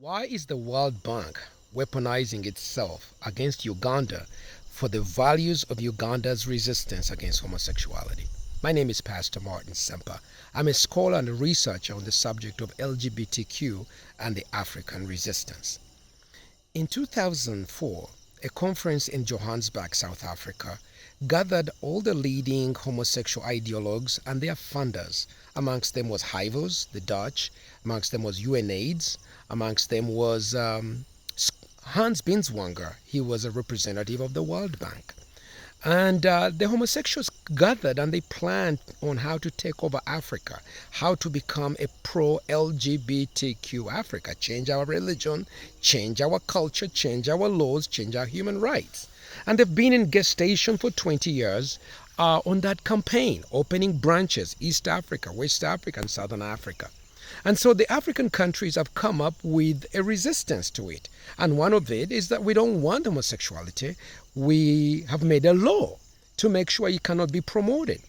Why is the World Bank weaponizing itself against Uganda for the values of Uganda's resistance against homosexuality? My name is Pastor Martin Sempa. I'm a scholar and a researcher on the subject of LGBTQ and the African resistance. In 2004, a conference in Johannesburg, South Africa, gathered all the leading homosexual ideologues and their funders. Amongst them was Hivos, the Dutch. Amongst them was UNAIDS. Amongst them was Hans Binswanger. He was a representative of the World Bank. And the homosexuals gathered and they planned on how to take over Africa, how to become a pro-LGBTQ Africa, change our religion, change our culture, change our laws, change our human rights. And they've been in gestation for 20 years on that campaign, opening branches, East Africa, West Africa, and Southern Africa. And so the African countries have come up with a resistance to it. And one of it is that we don't want homosexuality. We have made a law to make sure it cannot be promoted.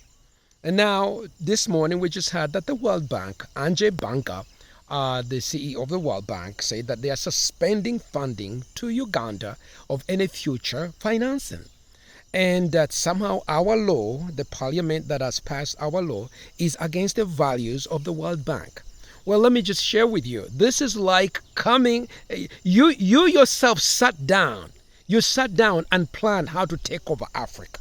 And now, this morning, we just heard that the World Bank, Ajay Banga, the CEO of the World Bank, said that they are suspending funding to Uganda of any future financing. And that somehow our law, the parliament that has passed our law, is against the values of the World Bank. Well, let me just share with you. This is like coming, you yourself sat down. You sat down and planned how to take over Africa.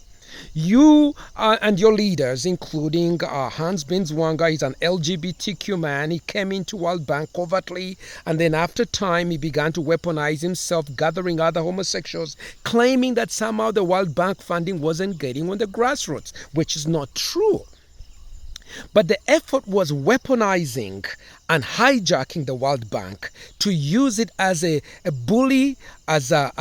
You and your leaders, including Hans Binswanger, he's an LGBTQ man. He came into World Bank covertly, and then after time, he began to weaponize himself, gathering other homosexuals, claiming that somehow the World Bank funding wasn't getting on the grassroots, which is not true. But the effort was weaponizing and hijacking the World Bank to use it as a bully, as a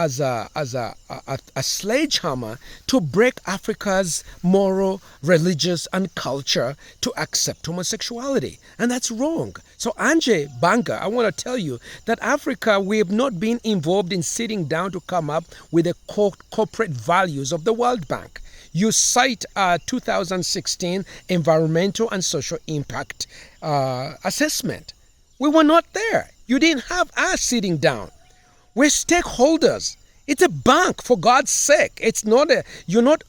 sledgehammer to break Africa's moral, religious, and culture to accept homosexuality. And that's wrong. So Ajay Banga, I want to tell you that Africa, we have not been involved in sitting down to come up with the corporate values of the World Bank. You cite 2016 environmental and social impact assessment. We were not there. You didn't have us sitting down. We're stakeholders. It's a bank, for God's sake. It's not you're not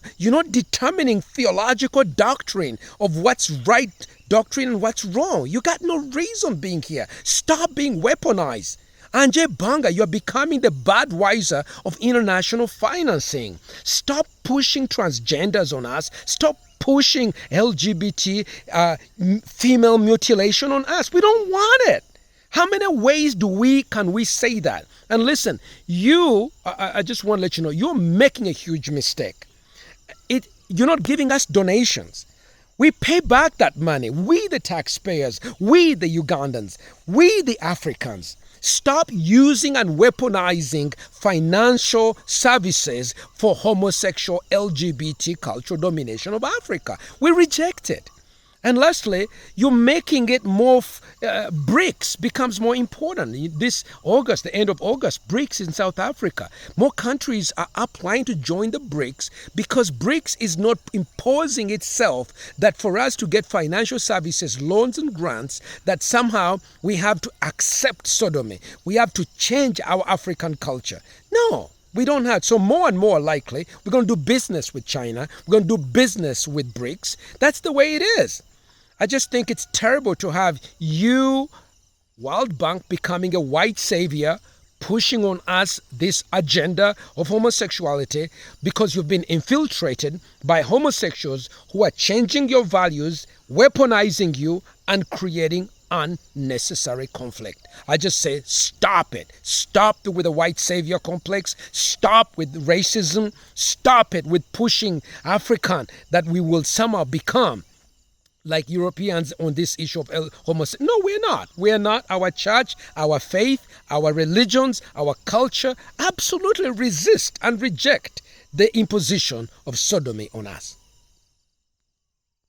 determining theological doctrine of what's right doctrine and what's wrong. You got no reason being here. Stop being weaponized. Ajay Banga, you're becoming the Budweiser of international financing. Stop pushing transgenders on us. Stop pushing LGBT female mutilation on us. We don't want it. How many ways can we say that? And listen, I just want to let you know, you're making a huge mistake. You're not giving us donations. We pay back that money. We, the taxpayers, we, the Ugandans, we, the Africans. Stop using and weaponizing financial services for homosexual LGBT cultural domination of Africa. We reject it. And lastly, you're making it more, BRICS becomes more important. This August, the end of August, BRICS in South Africa. More countries are applying to join the BRICS because BRICS is not imposing itself that for us to get financial services, loans and grants, that somehow we have to accept sodomy. We have to change our African culture. No. We don't have. So more and more likely, we're going to do business with China. We're going to do business with BRICS. That's the way it is. I just think it's terrible to have you, World Bank, becoming a white savior, pushing on us this agenda of homosexuality because you've been infiltrated by homosexuals who are changing your values, weaponizing you, and creating unnecessary conflict. I just say stop it. Stop with the white savior complex. Stop with racism. Stop it with pushing African that we will somehow become like Europeans on this issue of homosexuality. No, we're not. We're not. Our church, our faith, our religions, our culture absolutely resist and reject the imposition of sodomy on us.